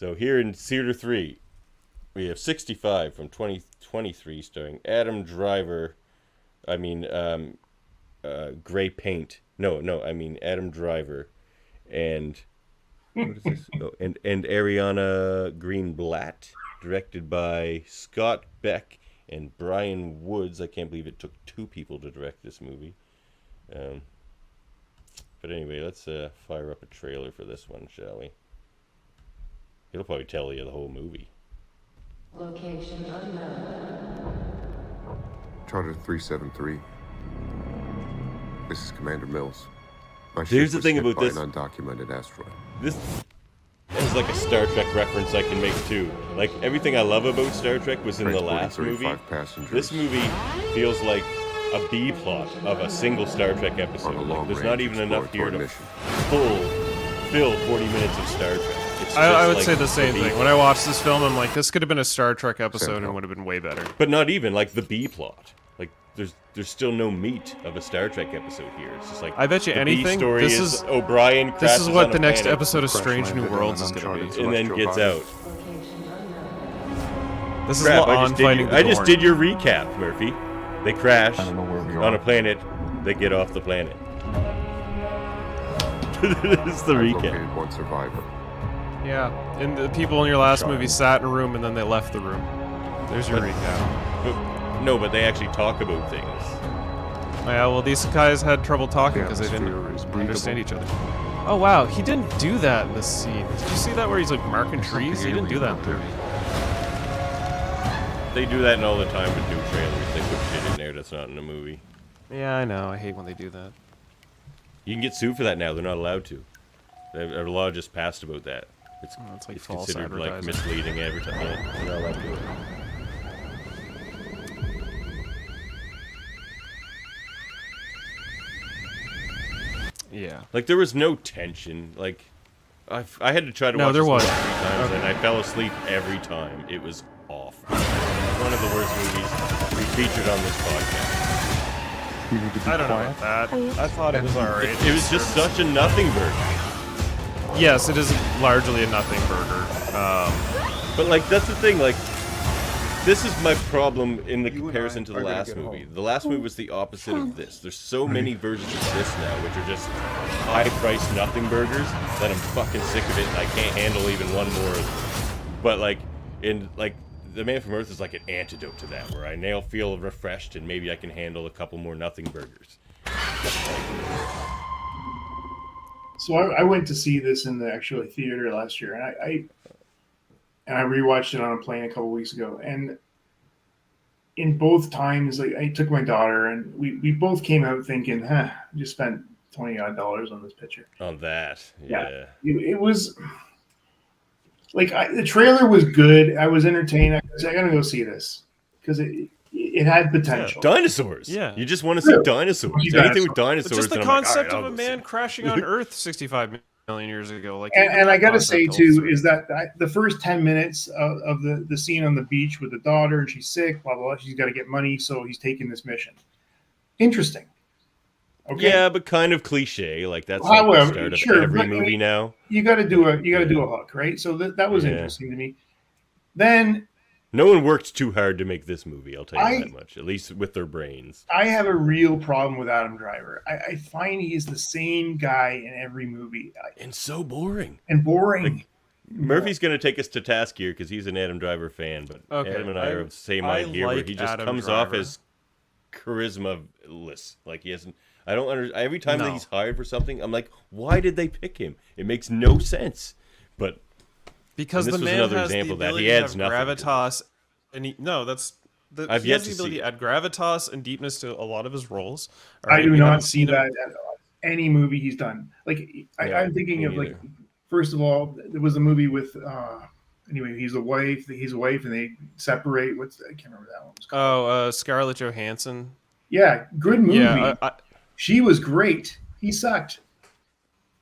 So here in Theater 3, we have 65 from 2023 starring Adam Driver. I mean, Gray Paint. No, I mean Adam Driver. And what is this? Oh, and Ariana Greenblatt, directed by Scott Beck and Brian Woods. I can't believe it took two people to direct this movie. But anyway, let's fire up a trailer for this one, shall we? It'll probably tell you the whole movie. Location unknown. Charter 373. This is Commander Mills. My Here's ship the was thing hit about by this. an undocumented asteroid. This is like a Star Trek reference I can make too. Like everything I love about Star Trek was in the last movie. This movie feels like a B plot of a single Star Trek episode. Like, there's not even enough here to fill 40 minutes of Star Trek. I would say the same thing. When I watched this film, I'm like, this could have been a Star Trek episode and would have been way better. But not even like the B plot. Like there's still no meat of a Star Trek episode here. It's just like I bet you anything. Story this is O'Brien. This is what on the a next planet, episode of Strange New Worlds is going to be, and then gets out. This is Crap, on finding the I just Gorn. did your recap, Murphy. They crash on a planet. They get off the planet. This is the recap. One survivor. Yeah, and the people in your last movie sat in a room and then they left the room. There's your recap. No, but they actually talk about things. Yeah, well, these guys had trouble talking because they didn't understand each other. Oh wow, he didn't do that in this scene. Did you see that where he's like marking trees? He didn't do that in 30. They do that all the time with new trailers. They put shit in there that's not in the movie. Yeah, I know. I hate when they do that. You can get sued for that now. They're not allowed to. A law just passed about that. It's like it's false considered like advertising. misleading advertising. Yeah, they're not allowed to do it. Yeah. Like there was no tension. Like I had to try to watch there this was. movie 3 times and I fell asleep every time. It was awful. One of the worst movies we featured on this podcast. I don't know about that. I thought it was alright. It was just such a nothing burger. Yes, it is largely a nothing burger. But like that's the thing. Like this is my problem in the comparison to the last movie. The last movie was the opposite of this. There's so many versions of this now, which are just high-priced nothing burgers that I'm fucking sick of it, and I can't handle even one more of them. But like in like The Man from Earth is like an antidote to that, where I now feel refreshed and maybe I can handle a couple more nothing burgers. So I went to see this in the actual theater last year, and I rewatched it on a plane a couple weeks ago. And in both times, like I took my daughter, and we both came out thinking, I just spent $20 on this picture. On that, yeah. It was like the trailer was good. I was entertained. I said, I gotta go see this because it had potential. Yeah, dinosaurs. Yeah. You just want to see dinosaurs. Anything with dinosaurs. It's just the and I'm like, concept all right, of a man crashing on Earth 65 million years ago. Like, and I gotta say too is that the first 10 minutes of the scene on the beach with the daughter, and she's sick, blah blah blah. She's got to get money, so he's taking this mission. Interesting. Okay. Yeah, but kind of cliche. Like that's like the start of every movie now. You got to do a hook, right? So that was interesting to me. Then no one worked too hard to make this movie. I'll tell you that much. At least with their brains. I have a real problem with Adam Driver. I find he's the same guy in every movie, and so boring. Like, Murphy's going to take us to task here because he's an Adam Driver fan, but Adam and I are of the same mind here, where he just comes off as charisma-less. Like he hasn't. I don't understand. Every time that he's hired for something, I'm like, why did they pick him? It makes no sense. But because the man has the ability to have gravitas, and he has the ability to add gravitas and deepness to a lot of his roles. I do not see that at any movie he's done. Like I'm thinking of like, first of all, there was a movie with anyway, he's a wife, and they separate. I can't remember that one. Oh, Scarlett Johansson. Yeah, good movie. Yeah, she was great. He sucked.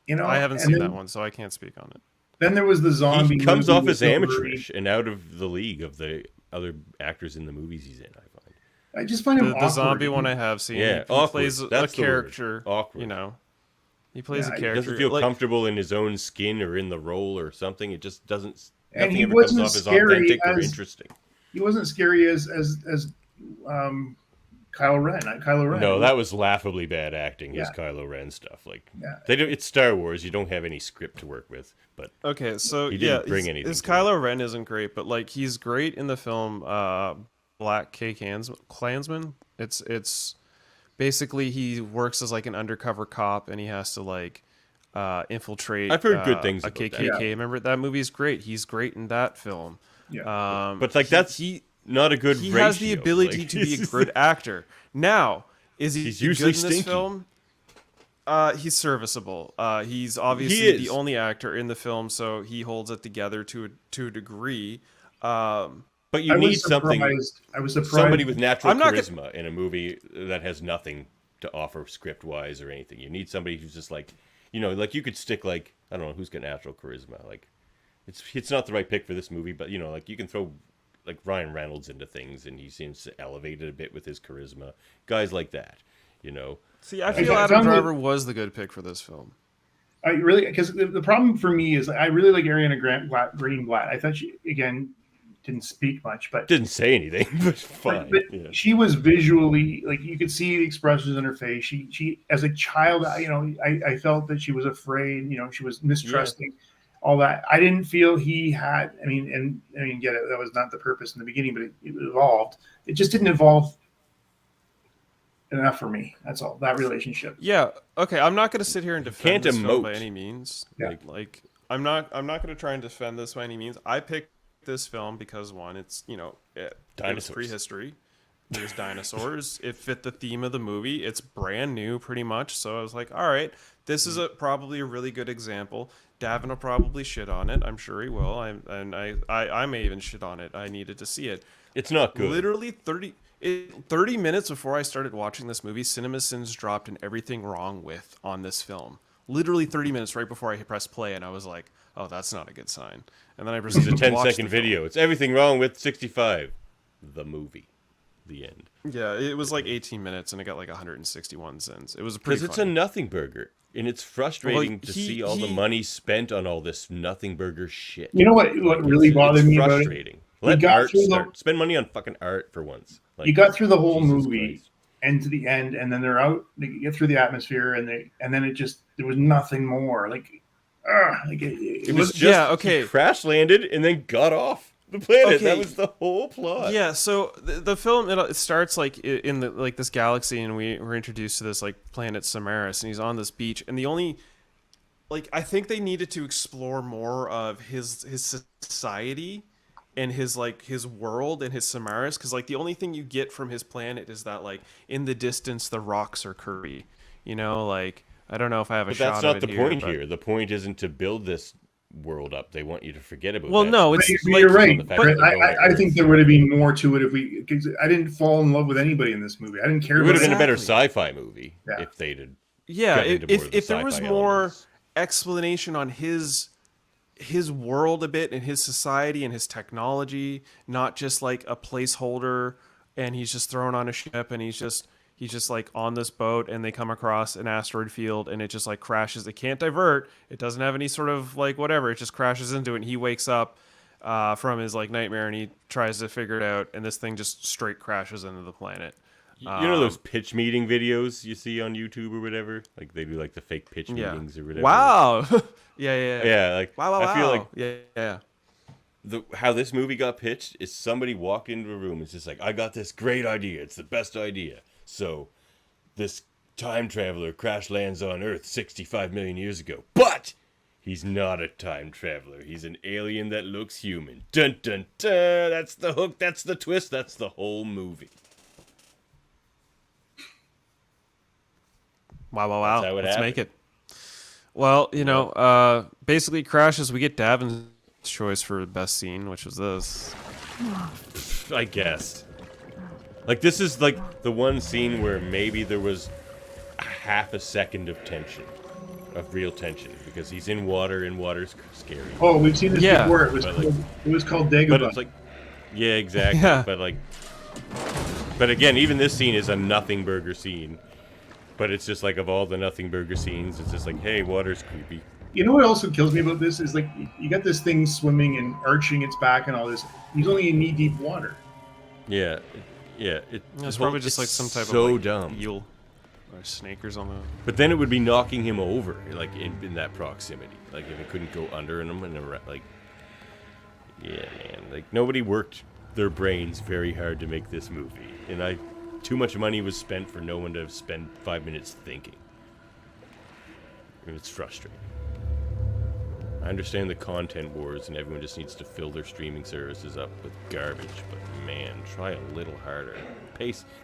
You know, I haven't seen that one, so I can't speak on it. Then there was the zombie. He comes off as amateurish and out of the league of the other actors in the movies he's in. I just find him the zombie one I have seen. Yeah, he plays a character. Awkward. You know, he plays a character. He doesn't feel comfortable in his own skin or in the role or something. It just doesn't And Nothing he ever comes wasn't off as scary authentic or as interesting. he wasn't scary as Kylo Ren. Kylo Ren. No, that was laughably bad acting. His Yeah. Kylo Ren stuff. Like, Yeah. they don't. It's Star Wars. You don't have any script to work with. But Okay, so He yeah, didn't bring anything his to Kylo Ren isn't great, but like he's great in the film Black Klansman. It's basically he works as like an undercover cop and he has to like infiltrate. I've heard good things a about that. KKK. Yeah. Remember that movie's great. He's great in that film. Yeah. but like that's not a good. He ratio. has the ability Like, to be a good actor. Now, is he He's usually good in this stinky. film? He's serviceable. He's obviously He is. the only actor in the film, so he holds it together to a degree. But you I need was something. surprised. I was surprised. Somebody with natural I'm not gonna- charisma in a movie that has nothing to offer script wise or anything. You need somebody who's just like, like you could stick like, I don't know who's got natural charisma. Like, it's not the right pick for this movie, but like you can throw like Ryan Reynolds into things and he seems to elevate it a bit with his charisma. Guys like that, See, I feel I Adam found that- Driver was the good pick for this film. I really, because the problem for me is I really like Ariana Greenblatt. I thought she, again, didn't speak much, but Didn't say anything, but fine. but Yeah. she was visually, like, you could see the expressions in her face. She as a child, I felt that she was afraid. She was mistrusting. All that. I didn't feel he had. I mean, get it. That was not the purpose in the beginning, but it evolved. It just didn't evolve enough for me. That's all. That relationship. Yeah. Okay. I'm not going to sit here and defend can't this film by emote. any means. Yeah. Like I'm not going to try and defend this by any means. I picked this film because one, it's it was Dinosaurs. prehistory. There's dinosaurs. It fit the theme of the movie. It's brand new, pretty much. So I was like, all right, this is probably a really good example. Davan will probably shit on it. I'm sure he will. I may even shit on it. I needed to see it. It's not good. Literally 30 minutes before I started watching this movie, CinemaSins dropped an everything wrong with on this film. Literally 30 minutes right before I pressed play, and I was like, oh, that's not a good sign. And then I It's a proceeded to watch 10-second the film. video. It's everything wrong with 65. The movie. The end. Yeah, it was like 18 minutes, and it got like 161 cents. It was Because pretty it's funny. a nothing burger. And it's frustrating Well, to see all the money spent on all this nothing burger shit. You know what really bothered me about it? frustrating. Let got art through the- start. Spend money on fucking art for once. Like, You got through the whole Jesus movie Christ. and to the end, and then they're out. They get through the atmosphere, and then it just there was nothing more. It was just Yeah, okay. he crash landed and then got off the planet. Okay. That was the whole plot. Yeah, so the film it starts like in the like this galaxy, and we're introduced to this like planet Samaris, and he's on this beach, and the only I think they needed to explore more of his society and his world and his Samaris, because like the only thing you get from his planet is that like in the distance the rocks are curvy, like I don't know if I have a But shot that's of not it the point but- here. The point isn't to build this world up. They want you to forget about Well, that. no, it's You're right, the fact but that they're going I to think there would have been more to it if we. Because I didn't fall in love with anybody in this movie. I didn't care It about would have been a better Exactly. sci-fi movie Yeah. if they'd had Yeah, got into more of the if there was sci-fi more elements. explanation on his world a bit and his society and his technology, not just like a placeholder and he's just thrown on a ship and he's just like on this boat and they come across an asteroid field and it just like crashes. It can't divert. It doesn't have any sort of like whatever. It just crashes into it and he wakes up from his like nightmare and he tries to figure it out and this thing just straight crashes into the planet. You know those pitch meeting videos you see on YouTube or whatever? Like they do like the fake pitch Yeah. meetings or whatever. Wow. yeah. Yeah, like Wow. I feel like yeah. how this movie got pitched is somebody walked into a room and it's just like, I got this great idea. It's the best idea. So this time traveler crash lands on Earth 65 million years ago. But he's not a time traveler. He's an alien that looks human. Dun dun dun. That's the hook. That's the twist. That's the whole movie. Wow. That's how it Let's happened. make it. Well, basically crashes. We get Davin's choice for best scene, which was this. I guess. Like, this is like the one scene where maybe there was a half a second of tension, of real tension, because he's in water and water's scary. Oh, we've seen this Yeah. before. But, It was called But Dagobah. it's like, yeah, exactly. Yeah. But again, even this scene is a nothing burger scene. But it's just like, of all the nothing burger scenes, it's just like, hey, water's creepy. You know what also kills me about this is like you got this thing swimming and arching its back and all this. He's only in knee deep water. Yeah, yeah. It's probably just like some type so of like dumb. eel or snake or something. But then it would be knocking him over, like in that proximity. Like if it couldn't go under him and like, yeah, man. Like nobody worked their brains very hard to make this movie, and too much money was spent for no one to spend 5 minutes thinking. And it's frustrating. I understand the content wars and everyone just needs to fill their streaming services up with garbage, but man, try a little harder.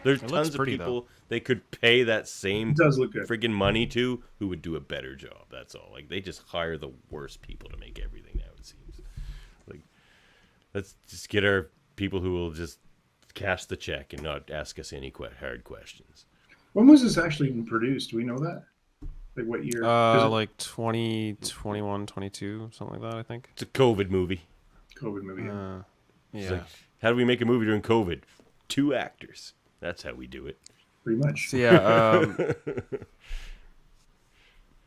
There's tons of people they could pay that same It does look good. friggin' money to who would do a better job. That's all. Like they just hire the worst people to make everything now, it seems. Like let's just get our people who will just cash the check and not ask us any hard questions. When was this actually produced? Do we know that? Like what year? Like 2021, 22, something like that, I think. It's a COVID movie. COVID movie. Yeah. It's like, how do we make a movie during COVID? 2 actors. That's how we do it. Pretty much. So yeah,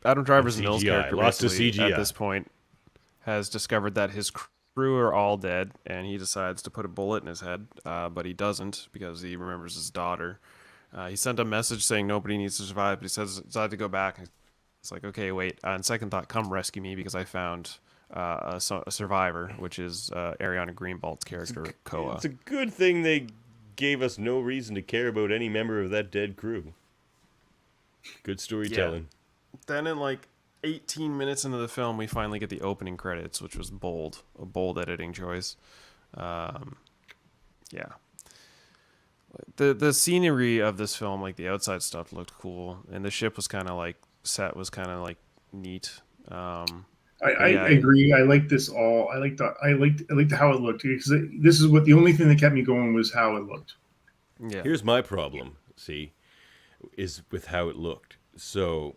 Adam Driver's Mills CGI, character lots of basically, CGI. at this point has discovered that his crew are all dead, and he decides to put a bullet in his head, but he doesn't because he remembers his daughter. He sent a message saying nobody needs to survive, but he decided to go back. It's like, okay, wait. On second thought, come rescue me because I found a survivor, which is Ariana Greenbald's character, Koa. It's a good thing they gave us no reason to care about any member of that dead crew. Good storytelling. Then in like 18 minutes into the film, we finally get the opening credits, which was a bold editing choice. Yeah. The scenery of this film, like the outside stuff, looked cool, and the ship was kind of like neat. I agree. I like this all. I liked how it looked because this is what the only thing that kept me going was how it looked. Yeah. Here's my problem, is with how it looked. So,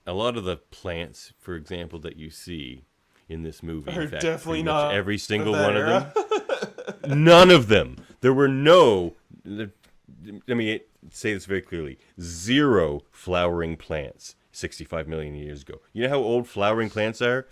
a lot of the plants, for example, that you see in this movie, Are in fact, definitely pretty much not every single of that one era. of them, none of them. There were no. Let me say this very clearly: 0 flowering plants 65 million years ago. You know how old flowering plants are?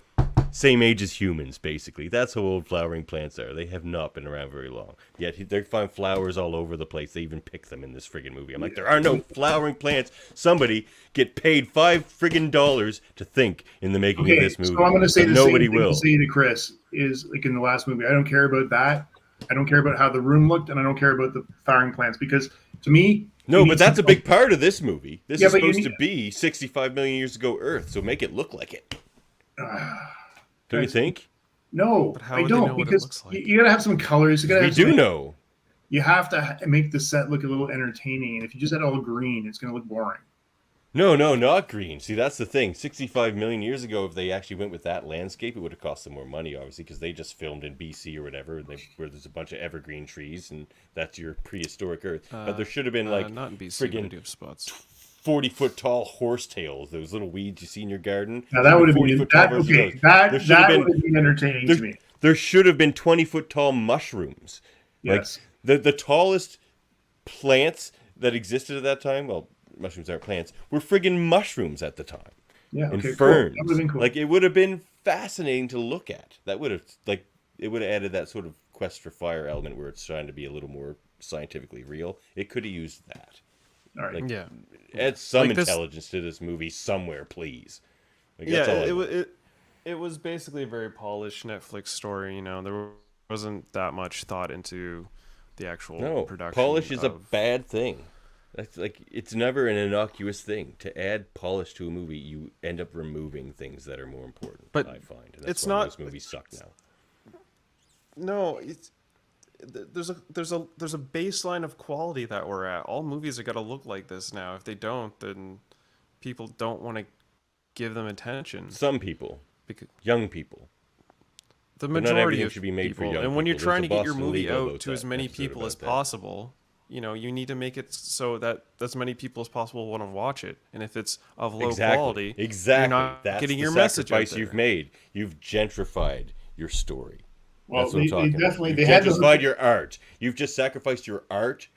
Same age as humans, basically. That's how old flowering plants are. They have not been around very long. Yet they find flowers all over the place. They even pick them in this friggin' movie. I'm like, there are no flowering plants. Somebody get paid $5 to think in the making of this movie. So I'm going to say the nobody same thing will. to say to Chris is like in the last movie. I don't care about that. I don't care about how the room looked, and I don't care about the flowering plants because to me. No, but that's a big part of this movie. This Yeah, is but you supposed to be 65 million years ago Earth, so make it look like it. Don't you think? No, But how I would they don't know what it because looks like? you got to have some colors. You got to We have do some, know. You have to make the set look a little entertaining, and if you just had all green, it's going to look boring. No, not green. See, that's the thing. 65 million years ago, if they actually went with that landscape, it would have cost them more money, obviously, because they just filmed in BC or whatever, where there's a bunch of evergreen trees, and that's your prehistoric Earth. But there should have been, like, not in BC, but friggin' I do have spots. 40-foot tall horsetails, those little weeds you see in your garden. Now that would have been 40-foot tall versions of those. There should have that would have been entertaining to me. There should have been 20-foot tall mushrooms. Yes. Like the tallest plants that existed at that time, well, mushrooms aren't plants, were friggin' mushrooms at the time. Yeah, And okay, ferns. Cool. That would have been cool. Like it would have been fascinating to look at. That would have it would have added that sort of quest for fire element where it's trying to be a little more scientifically real. It could have used that. all right. Like, Yeah. add some Like this- intelligence to this movie somewhere, please. Like, that's all I Yeah, want. it was basically a very polished Netflix story. You know, there wasn't that much thought into the actual No, production. polish is a of- bad thing. That's like it's never an innocuous thing. To add polish to a movie, you end up removing things that are more important. But I find and that's it's why not- most movies suck now. No, there's a baseline of quality that we're at. All movies are gonna look like this now. If they don't, then people don't want to give them attention. Some people, Because young people. the not majority everything of should be made for people, young and when you're people. There's trying a to get your Boston movie Legal out about to as that, many episode people about as that. possible, you know, you need to make it so that as many people as possible want to watch it. And if it's of low quality, Exactly. you're not That's getting the your message out sacrifice there. you've made. You've gentrified your story. Well, That's what I'm talking definitely about. they You've had to gentrified your art. You've just sacrificed your art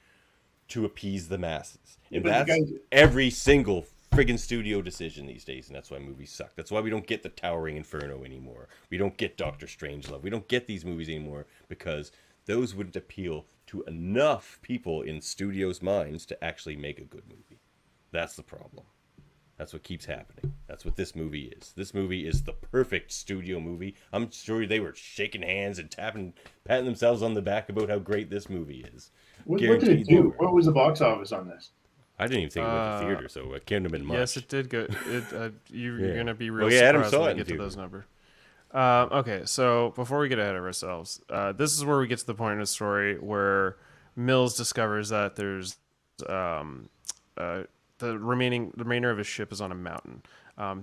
to appease the masses. And but that's guys- every single friggin' studio decision these days, and that's why movies suck. That's why we don't get the Towering Inferno anymore. We don't get Doctor Strangelove. We don't get these movies anymore because those wouldn't appeal to enough people in studios' minds to actually make a good movie. That's the problem. That's what keeps happening. That's what this movie is. This movie is the perfect studio movie. I'm sure they were shaking hands and patting themselves on the back about how great this movie is. What did it do? What was the box office on this? I didn't even think it went to theater, so it can't have been much. Yes, it did go. You're gonna be real Adam surprised saw when it we in get to theater. those numbers. Okay, so before we get ahead of ourselves, this is where we get to the point in the story where Mills discovers that there's the remainder of his ship is on a mountain.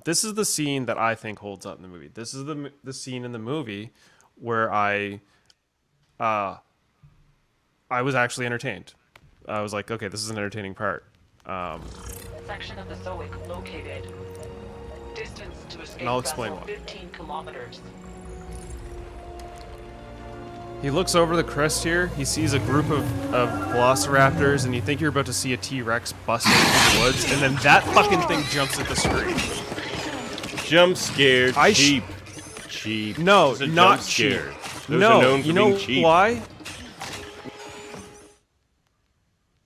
This is the scene that I think holds up in the movie. This is the scene in the movie where I was actually entertained. I was like, okay, this is an entertaining part. Section of the Zoic located. Distance to escape And I'll explain vessel why. 15 kilometers. He looks over the crest here. He sees a group of velociraptors, and you think you're about to see a T-Rex bust out in the woods, and then that fucking thing jumps at the screen. Jump scared. I Cheap. Cheap. No, It's a not jump scare. cheap. Those No, are known for you know being cheap. why?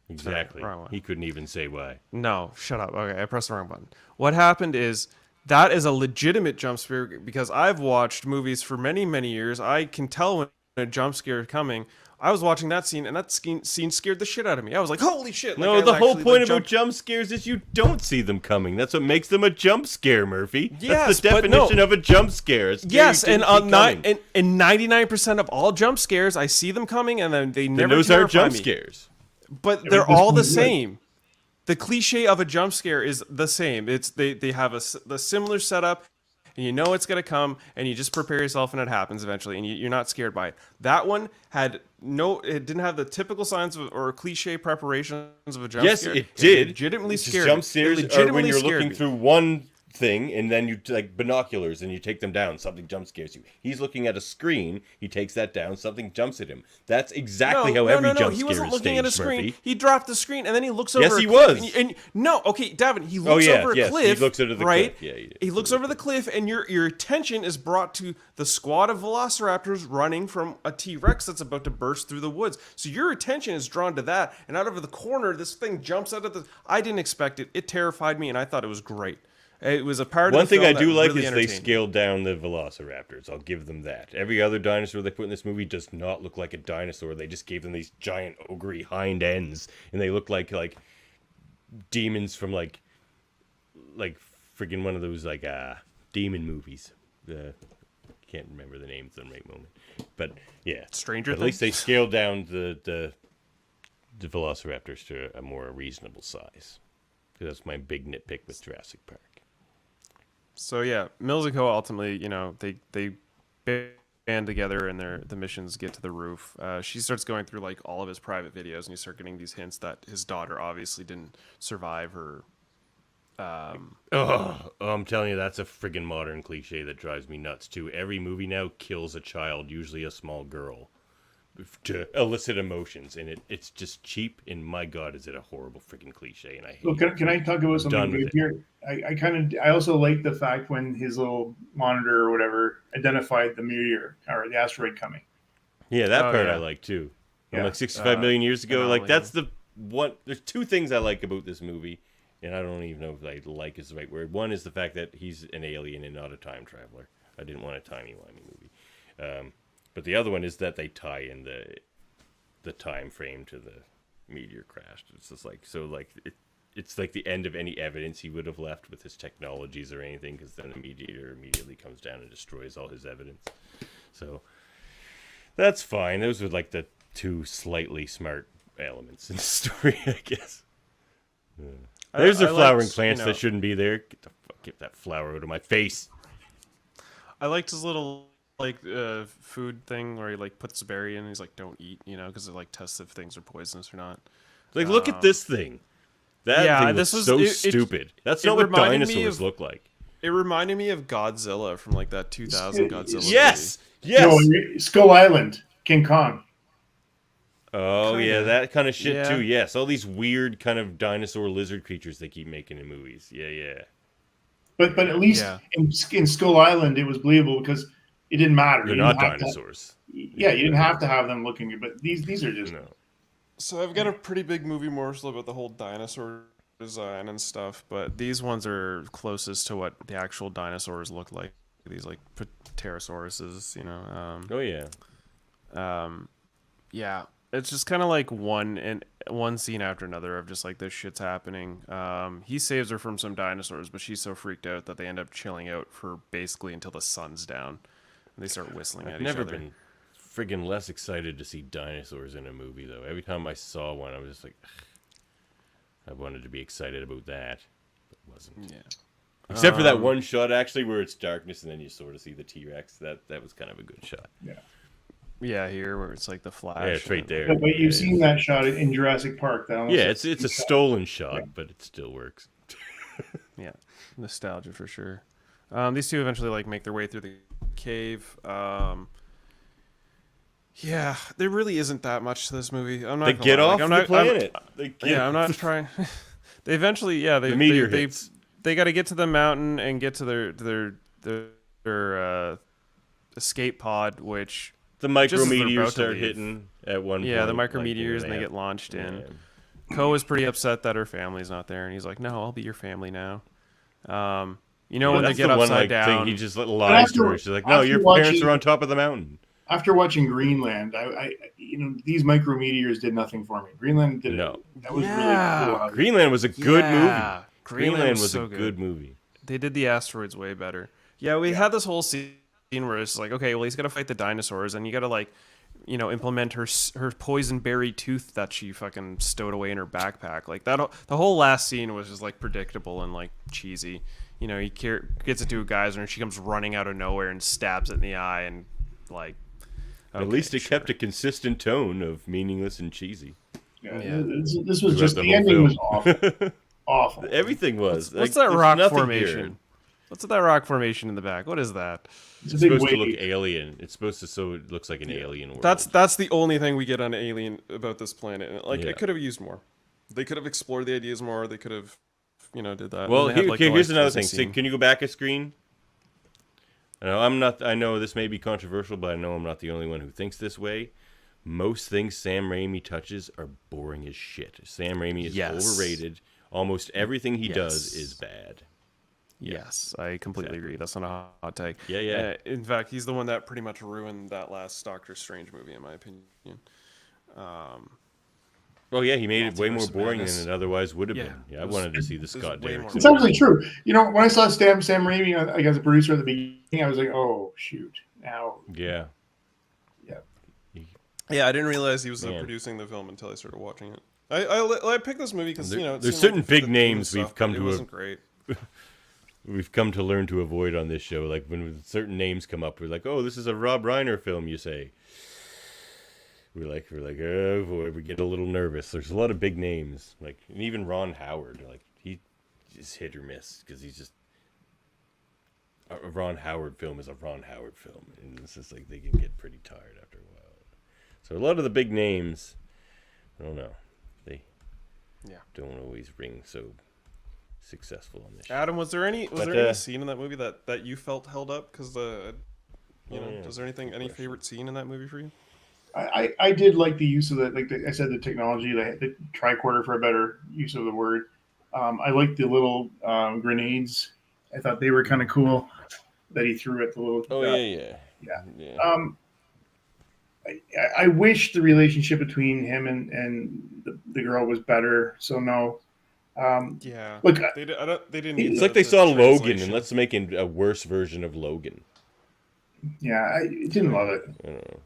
Exactly. Wrong one. He couldn't even say why. No, shut up. Okay, I pressed the wrong button. What happened is that is a legitimate jump scare because I've watched movies for many, many years. I can tell when a jump scare is coming. I was watching that scene, and that scene scared the shit out of me. I was like, "Holy shit!" Like, No, I the whole actually, point like, about jump scares is you don't see them coming. That's what makes them a jump scare, Murphy. Yes, That's the but no. definition of a jump scare. A scare Yes, you and didn't see coming. and 99% of all jump scares, I see them coming, and then they Then never those are terrify jump me. scares. But Yeah, they're but this all the one's good. same. The cliche of a jump scare is the same. It's they have the similar setup, and you know it's gonna come, and you just prepare yourself, and it happens eventually, and you're not scared by it. That one had it didn't have the typical signs of, or cliche preparations of a jump Yes, scare. it did. legitimately It's just scared. jump me. It scares are when legitimately you're scared looking me. through one thing and then you like binoculars and you take them down. Something jump scares you. He's looking at a screen. He takes that down. Something jumps at him. That's exactly how every jump He scare wasn't is looking at a staged, screen. Murphy. He dropped the screen and then he looks over. Yes, a he cliff, was. And no, okay, Davin. He Oh, looks yeah, over a yes, he cliff. looks over the right? cliff. Yeah, he looks over the cliff, and your attention is brought to the squad of velociraptors running from a T-Rex that's about to burst through the woods. So your attention is drawn to that, and out of the corner, this thing jumps out of the. I didn't expect it. It terrified me, and I thought it was great. It was a part One of the thing I film do that like really is they entertained me. scaled down the velociraptors. I'll give them that. Every other dinosaur they put in this movie does not look like a dinosaur. They just gave them these giant ogre hind ends, and they look like demons from like friggin' one of those demon movies. Can't remember the names at the right moment, but yeah, Stranger At least they Things? scaled down the velociraptors to a more reasonable size. Because that's my big nitpick with Jurassic Park. So yeah, Mills and Co. ultimately, they band together and the missions get to the roof. She starts going through like all of his private videos, and you start getting these hints that his daughter obviously didn't survive her. I'm telling you, that's a friggin' modern cliche that drives me nuts too. Every movie now kills a child, usually a small girl, to elicit emotions, and it's just cheap. And my God, is it a horrible friggin' cliche? And I hate So it. can I talk about something Done with good it. here? I also like the fact when his little monitor or whatever identified the meteor or the asteroid coming. Yeah, that Oh, part yeah. I like too. Yeah. Like 65 million years ago, like anomaly. that's the one. There's two things I like about this movie, and I don't even know if I like is the right word. One is the fact that he's an alien and not a time traveler. I didn't want a timey-wimey movie. But the other one is that they tie in the time frame to the meteor crash. It's just like it's like the end of any evidence he would have left with his technologies or anything, because then the meteor immediately comes down and destroys all his evidence. So that's fine. Those were like the two slightly smart elements in the story, I guess. There's the I flowering liked, plants that shouldn't be there. Get that flower out of my face. I liked his little food thing where he like puts a berry in and he's like, don't eat, because it like tests if things are poisonous or not. Like, look at this thing. That yeah, thing this looks was- so it- stupid. That's it not what reminded me dinosaurs of- look like. It reminded me of Godzilla from like that 2000 Godzilla Yes! No, Yes! Skull Island, King Kong. Oh yeah, that kind of shit Yeah. too. Yes, all these weird kind of dinosaur lizard creatures they keep making in movies. Yeah, yeah. But at least Yeah. in Skull Island, it was believable because it didn't matter. They're You didn't not have to- dinosaurs. yeah, you didn't have to have them looking good. But these are just No. So I've got a pretty big movie morsel about the whole dinosaur design and stuff, but these ones are closest to what the actual dinosaurs look like. These like pterosauruses, you know. Oh yeah. Yeah, it's just kind of like one scene after another of just like this shit's happening. He saves her from some dinosaurs, but she's so freaked out that they end up chilling out for basically until the sun's down. And they start whistling at I've each never other. been friggin' less excited to see dinosaurs in a movie though. Every time I saw one, I was just like, I wanted to be excited about that, but wasn't. Yeah. Except for that one shot actually, where it's darkness and then you sort of see the T-Rex. That was kind of a good shot. Yeah, here where it's like the Flash. Yeah, it's right and- there. But you've Yeah, seen that shot in Jurassic Park. That almost Yeah, it's a stolen shot, but it still works. Yeah, nostalgia for sure. These two eventually like make their way through the cave. Yeah, there really isn't that much to this movie. I'm not. They gonna get lie. off Like, the planet. I'm not trying. They eventually, yeah, The meteor they hits. they got to get to the mountain and get to their escape pod, which The just as they're micrometeors about to start leave. hitting at one point. yeah, the like, micrometeors and they get launched in. Ko is pretty upset that her family's not there, and he's like, "No, I'll be your family now." You know, when they get upside down, Thing, he just lies to her. She's like, "No, after your parents watching- are on top of the mountain." After watching Greenland, these micrometeors did nothing for me. Greenland did No. That was Yeah. really cool. Greenland was a good Yeah. movie. Greenland Greenland was was so a good. good movie. they did the asteroids way better. Yeah, we had this whole scene where it's like, okay, well, he's got to fight the dinosaurs, and you got to like, you know, implement her poison berry tooth that she fucking stowed away in her backpack. Like that, the whole last scene was just like predictable and like cheesy. You know, he gets into a geyser and she comes running out of nowhere and stabs it in the eye, and like. At least it kept a consistent tone of meaningless and cheesy. Yeah, Yeah. This was Throughout just the the whole ending film. was awful. Awful. Everything was. What's Like, that there's rock nothing formation? here. What's that rock formation in the back? What is that? It's a It's big supposed to wave. look alien. It's supposed to so it looks like an alien world. That's the only thing we get on Alien about this planet. And, like Yeah. it could have used more. They could have explored the ideas more. They could have, you know, did that. Well, And they had, like, the here's life another prison thing. See, scene. can you go back a screen? I know this may be controversial, but I know I'm not the only one who thinks this way. Most things Sam Raimi touches are boring as shit. Sam Raimi is Yes. overrated. Almost everything he does Yes. is bad. Yes, I completely agree. That's not a hot take. Yeah, yeah. In fact, he's the one that pretty much ruined that last Doctor Strange movie, in my opinion. Well, yeah, he made it way more Multiverse of boring Madness. than it otherwise would have Yeah, been. Yeah, I it was- wanted to see the was Scott way more Derrickson. It's actually true. You know, when I saw Sam Raimi like, as a producer at the beginning, I was like, oh shoot, now Yeah. Yeah, I didn't realize he was Man. producing the film until I started watching it. I picked this movie because, you know, it There's seemed certain like big the theme names stuff, we've come but to It a- wasn't great. We've come to learn to avoid on this show. Like when certain names come up, we're like, "Oh, this is a Rob Reiner film." You say, we're like, "Oh boy," we get a little nervous. There's a lot of big names, like and even Ron Howard. Like he just hit or miss because he's just a Ron Howard film is a Ron Howard film, and it's just like they can get pretty tired after a while. So a lot of the big names, I don't know, they don't always ring so successful on this show. Adam, was there any But, any scene in that movie that you felt held up? Because you know, yeah, is there any favorite scene in that movie for you? I did like the use of I said, the technology, the tricorder for a better use of the word. I liked the little grenades. I thought they were kind of cool that he threw at the little. Oh yeah. I wish the relationship between him and the girl was better. So no. Yeah. Look, They didn't. Need It's the- like they the saw Logan translation. and let's make a worse version of Logan. yeah, I didn't love it. I don't know.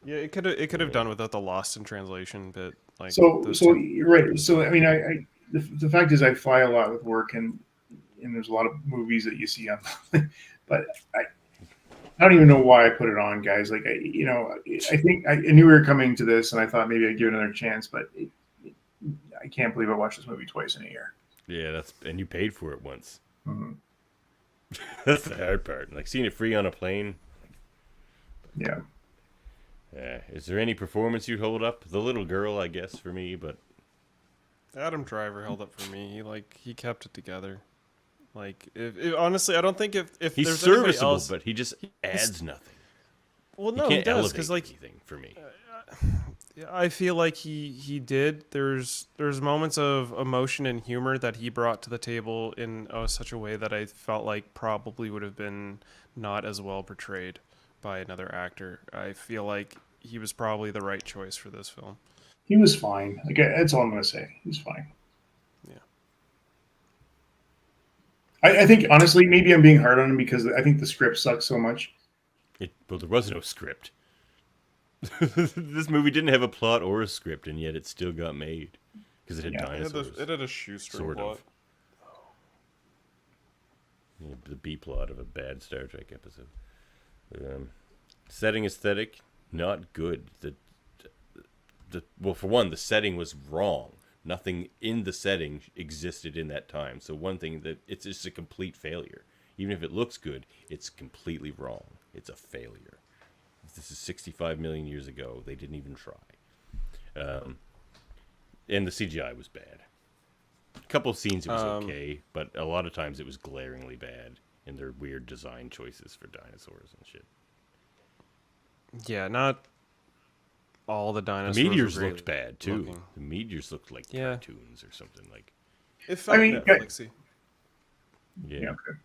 Yeah, it could have done without the lost in translation bit. Like So those so two- you're right. So I mean, the fact is I fly a lot with work and there's a lot of movies that you see on, but I don't even know why I put it on, guys. Like I think I knew we were coming to this and I thought maybe I'd give it another chance, but I can't believe I watched this movie twice in a year. Yeah, and you paid for it once. Mhm. That's the hard part. Like seeing it free on a plane. Yeah. Is there any performance you'd hold up? The little girl, I guess, for me, but Adam Driver held up for me. He kept it together. Honestly, I don't think if he's there's serviceable, anybody else, but he just adds nothing. well, He no, he can't does because elevate anything for me. I feel like he did. There's moments of emotion and humor that he brought to the table in such a way that I felt like probably would have been not as well portrayed by another actor. I feel like he was probably the right choice for this film. He was fine. Like that's all I'm gonna say. He's fine. Yeah. I think honestly, maybe I'm being hard on him because I think the script sucks so much. Well, there was no script. This movie didn't have a plot or a script, and yet it still got made because it had dinosaurs. It had a shoestring sort plot. of. Yeah, the B plot of a bad Star Trek episode. Setting aesthetic, not good. Well, for one, the setting was wrong. Nothing in the setting existed in that time. So one thing that it's just a complete failure. Even if it looks good, it's completely wrong. It's a failure. This is 65 million years ago. They didn't even try. And the CGI was bad. A couple of scenes it was okay, but a lot of times it was glaringly bad in their weird design choices for dinosaurs and shit. Yeah, not all the The dinosaurs. meteors were great looked bad too. looking. The meteors looked like Yeah. cartoons or something like. It felt I mean, Netflixy. Yeah. Okay.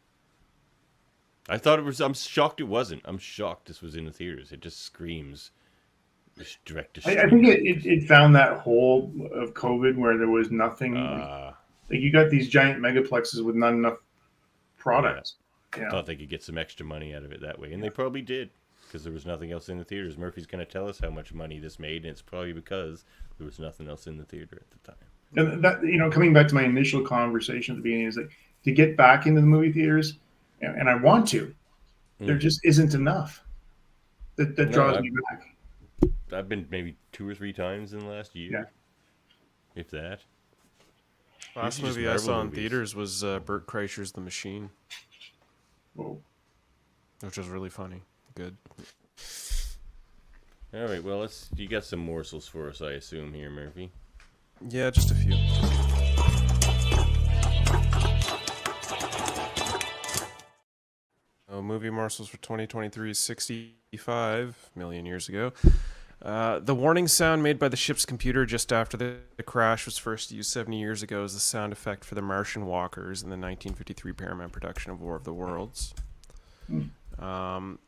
I thought it was. I'm shocked it wasn't. I'm shocked this was in the theaters. It just screams direct to I think it found that hole of COVID where there was nothing. Like you got these giant megaplexes with not enough products. Yeah. Thought they could get some extra money out of it that way, and they probably did because there was nothing else in the theaters. Murphy's going to tell us how much money this made, and it's probably because there was nothing else in the theater at the time. And that coming back to my initial conversation at the beginning is like to get back into the movie theaters, and I want to. There just isn't enough that draws me back. I've been maybe 2 or 3 times in the last year, Yeah. if that. Last Usually just movie I saw Marvel in movies. theaters was Burt Kreischer's The Machine, Whoa. which was really funny. Good. All right, well, you got some morsels for us, I assume, here, Murphy. Yeah, just a few. Movie morsels for 2023 is 65 million years ago. The warning sound made by the ship's computer just after the crash was first used 70 years ago as the sound effect for the Martian walkers in the 1953 Paramount production of War of the Worlds.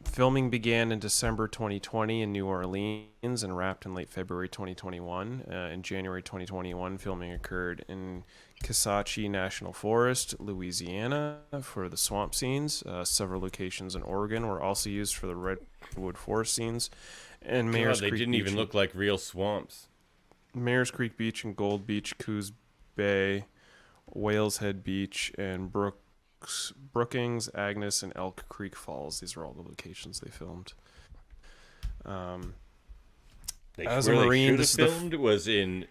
Filming began in December 2020 in New Orleans and wrapped in late February 2021. In January 2021, filming occurred in Kisatchie National Forest, Louisiana, for the swamp scenes. Several locations in Oregon were also used for the redwood forest scenes. And Mayor's they Creek didn't Beach even look like real swamps. Mayor's Creek Beach and Gold Beach, Coos Bay, Whales Head Beach, and Brookings, Agnes, and Elk Creek Falls. These are all the locations they filmed. As a Where Marine, they this should is have filmed was in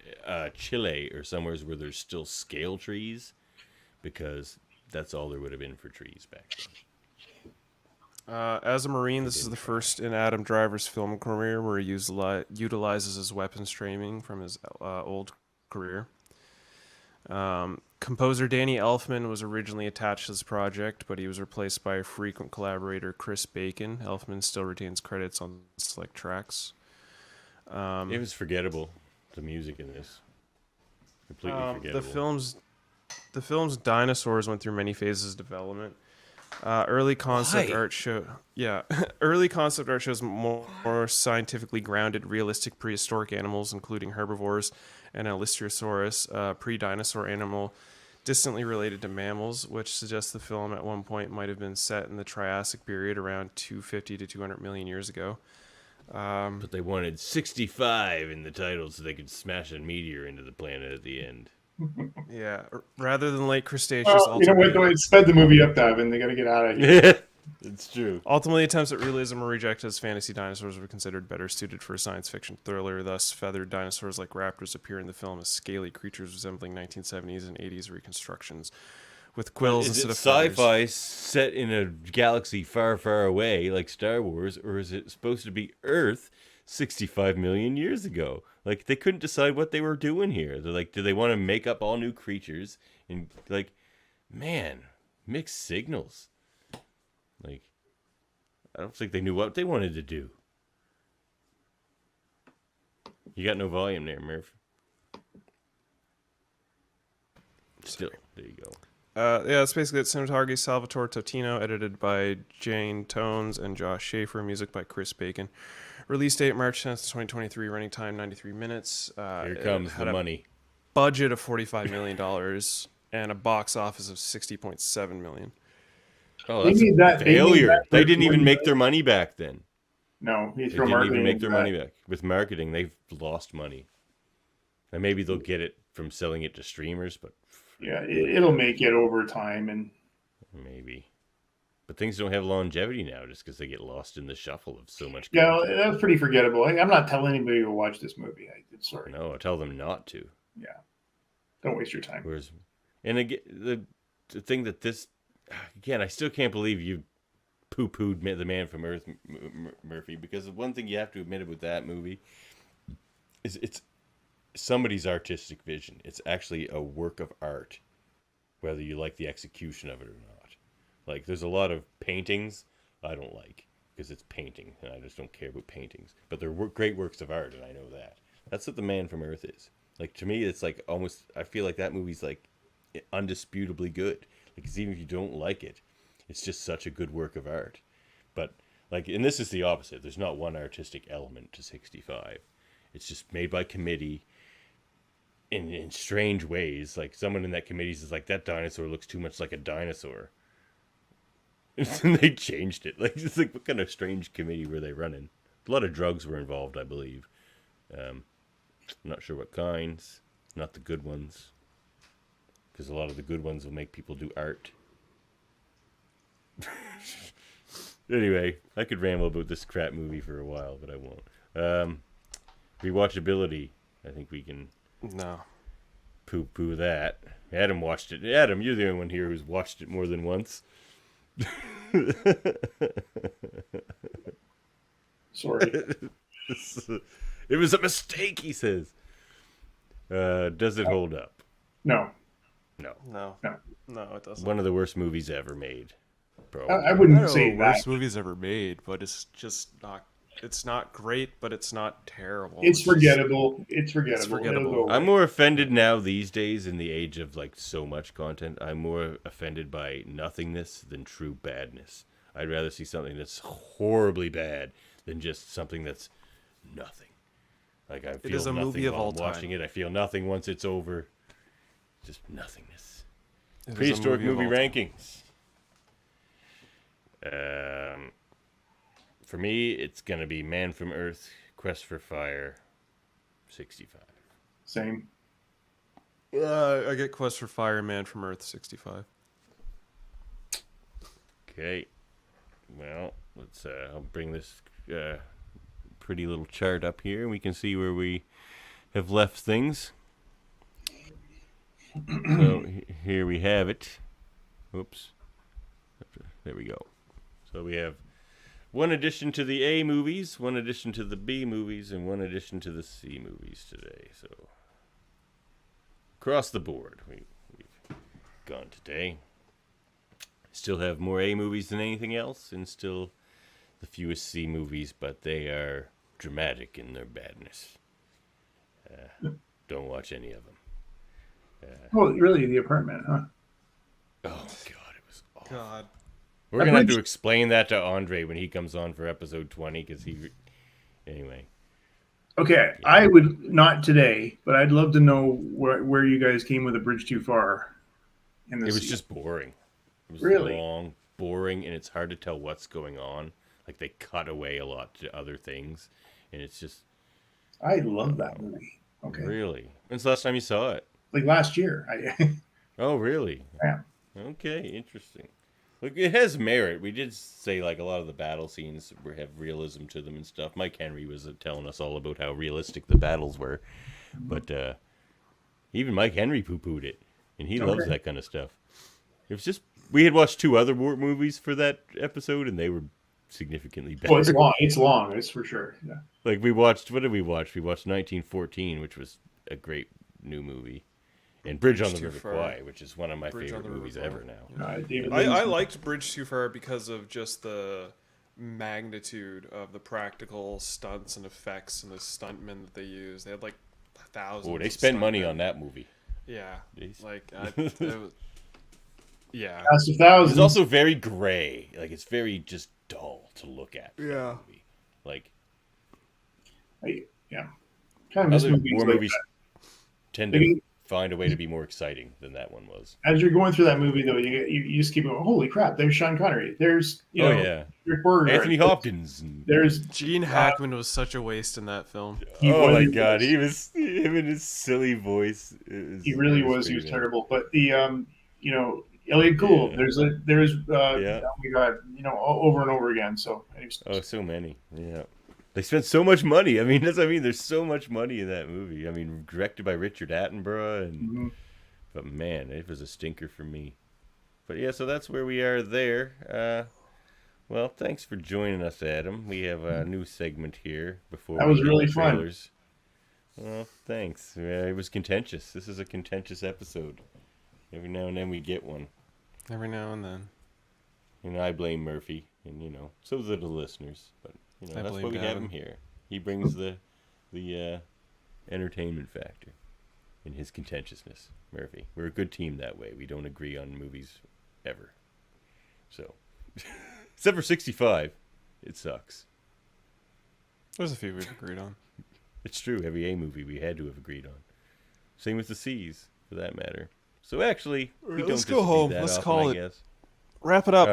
Chile or somewhere where there's still scale trees, because that's all there would have been for trees back then. As a Marine, this is the first in Adam Driver's film career where he utilizes his weapons training from his old career. Composer Danny Elfman was originally attached to this project, but he was replaced by a frequent collaborator, Chris Bacon. Elfman still retains credits on select tracks. It was forgettable, the music in this. Completely forgettable. The film's dinosaurs went through many phases of development. Early concept art shows more scientifically grounded, realistic prehistoric animals, including herbivores and Allosaurus, pre-dinosaur animal distantly related to mammals, which suggests the film at one point might have been set in the Triassic period around 250 to 200 million years ago. But they wanted 65 in the title so they could smash a meteor into the planet at the end. Yeah, rather than late Cretaceous. Well, you know what? Though it sped the movie up, Davan. They got to get out of here. It's true. Ultimately, attempts at realism were rejected as fantasy dinosaurs were considered better suited for a science fiction thriller. Thus, feathered dinosaurs like raptors appear in the film as scaly creatures resembling 1970s and 80s reconstructions with quills Is instead it of feathers. sci-fi set in a galaxy far, far away like Star Wars, or is it supposed to be Earth 65 million years ago. Like, they couldn't decide what they were doing here. They're like, do they want to make up all new creatures? And, like, man, mixed signals. Like, I don't think they knew what they wanted to do. You got no volume there, Murph. Still, there you go. Yeah, it's basically it. Cinematography Salvatore Totino, edited by Jane Tones and Josh Schaefer, music by Chris Bacon. Release date March 10th, 2023, running time 93 minutes. Here comes the money. Budget of $45 million and a box office of $60.7 million. Oh, that's a failure. They didn't even make their money back then. No, They didn't even make their money back. With marketing, they've lost money. And maybe they'll get it from selling it to streamers, but... Yeah, it'll make it over time, and maybe. But things don't have longevity now just because they get lost in the shuffle of so much yeah, content. that's pretty forgettable. I'm not telling anybody to watch this movie. Sorry. No, I tell them not to. Yeah. Don't waste your time. Whereas, and again, the thing that this... Again, I still can't believe you poo-pooed The Man from Earth, Murphy, because one thing you have to admit about that movie is it's somebody's artistic vision. It's actually a work of art, whether you like the execution of it or not. Like, there's a lot of paintings I don't like because it's painting, and I just don't care about paintings. But they're great works of art, and I know that. That's what The Man from Earth is. Like, to me, it's like almost, I feel like that movie's like undisputably good. Because even if you don't like it, it's just such a good work of art. But, like, and this is the opposite. There's not one artistic element to 65. It's just made by committee in strange ways. Like, someone in that committee is like, that dinosaur looks too much like a dinosaur. And they changed it. Like, it's like, what kind of strange committee were they running? A lot of drugs were involved, I believe. I'm not sure what kinds. Not the good ones. Because a lot of the good ones will make people do art. Anyway, I could ramble about this crap movie for a while, but I won't. Rewatchability. I think we can poo-poo that. Adam watched it. Adam, you're the only one here who's watched it more than once. Sorry. It was a mistake, he says. Does it hold up? No. No, it doesn't. One of the worst movies ever made. Probably. I wouldn't say that. Worst movies ever made, but it's just not. It's not great, but it's not terrible. It's forgettable. It's forgettable. It'll go away. I'm more offended now these days in the age of like so much content. I'm more offended by nothingness than true badness. I'd rather see something that's horribly bad than just something that's nothing. Like, I feel a nothing movie of while all I'm watching time. it. I feel nothing once it's over. Just nothingness. It is a Prehistoric movie of movie all time. rankings. For me, it's going to be Man from Earth, Quest for Fire, 65. Same. I get Quest for Fire, Man from Earth, 65. Okay. Well, let's I'll bring this pretty little chart up here, and we can see where we have left things. So here we have it. Oops. There we go. So we have one addition to the A movies, one addition to the B movies, and one addition to the C movies today. So across the board, we've gone today. Still have more A movies than anything else, and still the fewest C movies, but they are dramatic in their badness. Don't watch any of them. Oh, really? The Apartment, huh? Oh, God, it was awful. God. We're going to have to explain that to Andre when he comes on for episode 20, because he... Anyway. Okay, I would not today, but I'd love to know where you guys came with A Bridge Too Far. It was just boring. It was really long, boring, and it's hard to tell what's going on. Like, they cut away a lot to other things, and it's just... I love that movie. Okay. Really? When's the last time you saw it? Like last year. Oh, really? Yeah. Okay, interesting. Look, it has merit. We did say, like, a lot of the battle scenes have realism to them and stuff. Mike Henry was telling us all about how realistic the battles were. But even Mike Henry poo-pooed it. And he loves that kind of stuff. It was just... We had watched two other war movies for that episode, and they were significantly better. Well, it's long. It's long. It's for sure. Yeah. Like we watched, what did we watch? We watched 1914, which was a great new movie, and Bridge on the Too River Far. Kwai, which is one of my Bridge on favorite the River movies Kwai. ever now. David I Lee's- liked Bridge Too Far because of just the magnitude of the practical stunts and effects and the stuntmen that they used. They had like thousands. Oh, they of spent money stuntmen. on that movie. Yeah, Jeez. like it was- yeah. Cast of Thousands. It's also very gray. Like it's very just dull to look at. that Yeah. movie. Like Yeah. Kind of miss other movies war like movies that. tend Maybe- to find a way to be more exciting than that one was. As you're going through that movie, though, you just keep going, holy crap, there's Sean Connery. There's, Oh yeah, Rick Berger. Anthony Hopkins. And, There's Gene Hackman was such a waste in that film. he oh my was- god, him and his silly voice. He really was. He was pretty bad. terrible. But the Elliot Gould. Yeah. There's Yeah. oh my god, over and over again. So Oh, so many. Yeah. They spent so much money. I mean, that's what I mean. There's so much money in that movie. I mean, directed by Richard Attenborough, and but man, it was a stinker for me. But yeah, so that's where we are there. Well, thanks for joining us, Adam. We have a new segment here before. That we was get to really the fun. trailers. Well, thanks. It was contentious. This is a contentious episode. Every now and then we get one. Every now and then. I blame Murphy, and so do the listeners. But I that's blame why we have Davan. him here. He brings the entertainment factor in his contentiousness. Murphy, we're a good team that way. We don't agree on movies ever. So, except for 65, it sucks. There's a few we've agreed on. It's true. Every A movie we had to have agreed on. Same with the C's, for that matter. So actually, we Let's don't go disagree home. that Let's often, call I it. guess. Wrap it up.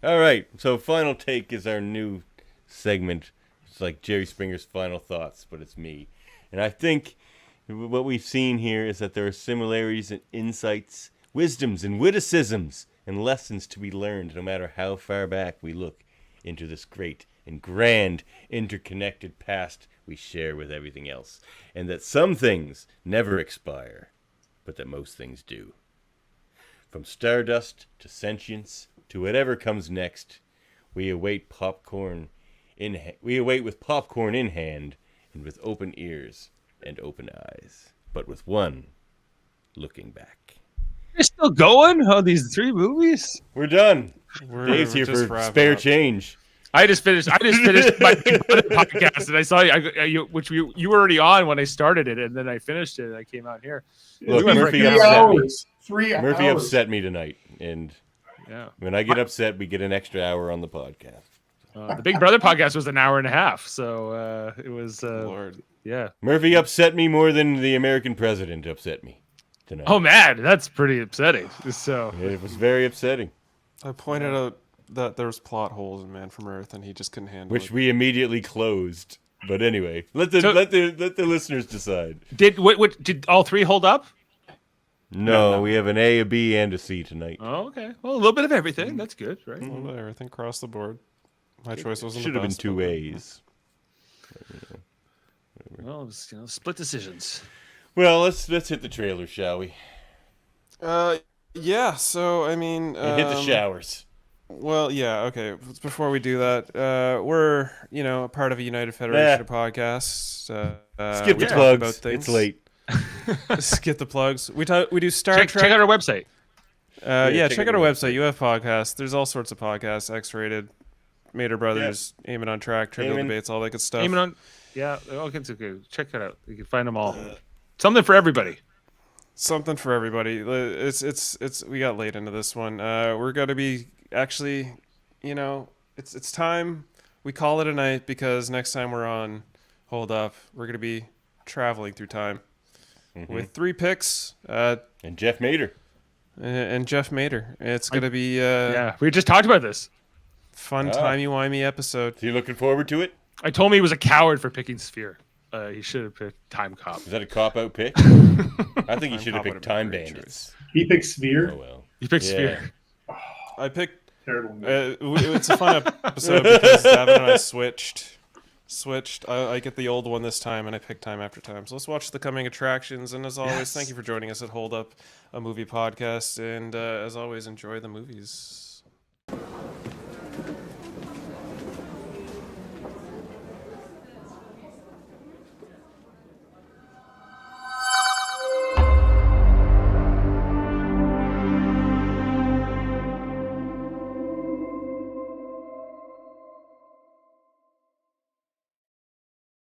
All right. So final take is our new segment. It's like Jerry Springer's final thoughts, but it's me. And I think what we've seen here is that there are similarities and insights, wisdoms and witticisms and lessons to be learned no matter how far back we look into this great and grand interconnected past we share with everything else. And that some things never expire, but that most things do. From stardust to sentience to whatever comes next, we await with popcorn in hand and with open ears and open eyes, but with one looking back. You're still going on these 3 movies? We're done. We're Dave's here just for wrapping spare up. change. I just finished my podcast, and I saw you, you were already on when I started it, and then I finished it. And I came out here. Look, We went for Murphy 3 upset me. hours. 3 Murphy hours. upset me tonight, and Yeah, when I get upset, we get an extra hour on the podcast. the Big Brother podcast was an hour and a half, so it was. Lord. Yeah. Murphy upset me more than the American president upset me tonight. Oh man, that's pretty upsetting. So It was very upsetting, I pointed out that there was plot holes in Man from Earth, and he just couldn't handle which it. we immediately closed. But anyway, let the listeners decide. did what did all 3 hold up? No, we have an A, a B, and a C tonight. Oh, okay. Well, a little bit of everything. That's good, right? A little bit of everything across the board. My choice wasn't Should the have been best, 2 but- A's. Well, it was, split decisions. Well, let's hit the trailer, shall we? Yeah. So I mean, And hit the showers. Well, yeah, okay. Before we do that, we're a part of a United Federation of podcasts. Skip we the talk plugs. about things. It's late. Skip the plugs. We do Star Check Trek. out our website. Check out our website. UF Podcasts. There's all sorts of podcasts. X-rated, Mater Brothers, Aiming on Track, Trivial Aiming. Debates, all that good stuff. Aiming on, yeah, all kinds of good. Check that out. You can find them all. Something for everybody. Something for everybody. It's we got late into this one. We're gonna be actually, it's time we call it a night because next time we're on Hold Up, we're gonna be traveling through time with 3 picks. And Jeff Mater. And Jeff Mater. It's gonna be Yeah, we just talked about this. fun Ah. timey-wimey episode. So you looking forward to it? I told me he was a coward for picking Sphere. He should have picked Time Cop. Is that a cop-out pick? I think you should have Cop picked would've been a Time great Bandits. He picked Sphere. Oh, well. You picked Yeah. Sphere. I picked. Terrible movie. It's a fun episode because Davan and I switched. I get the old one this time, and I pick time after time. So let's watch the coming attractions. And as always, thank you for joining us at Hold Up, a movie podcast. And as always, enjoy the movies.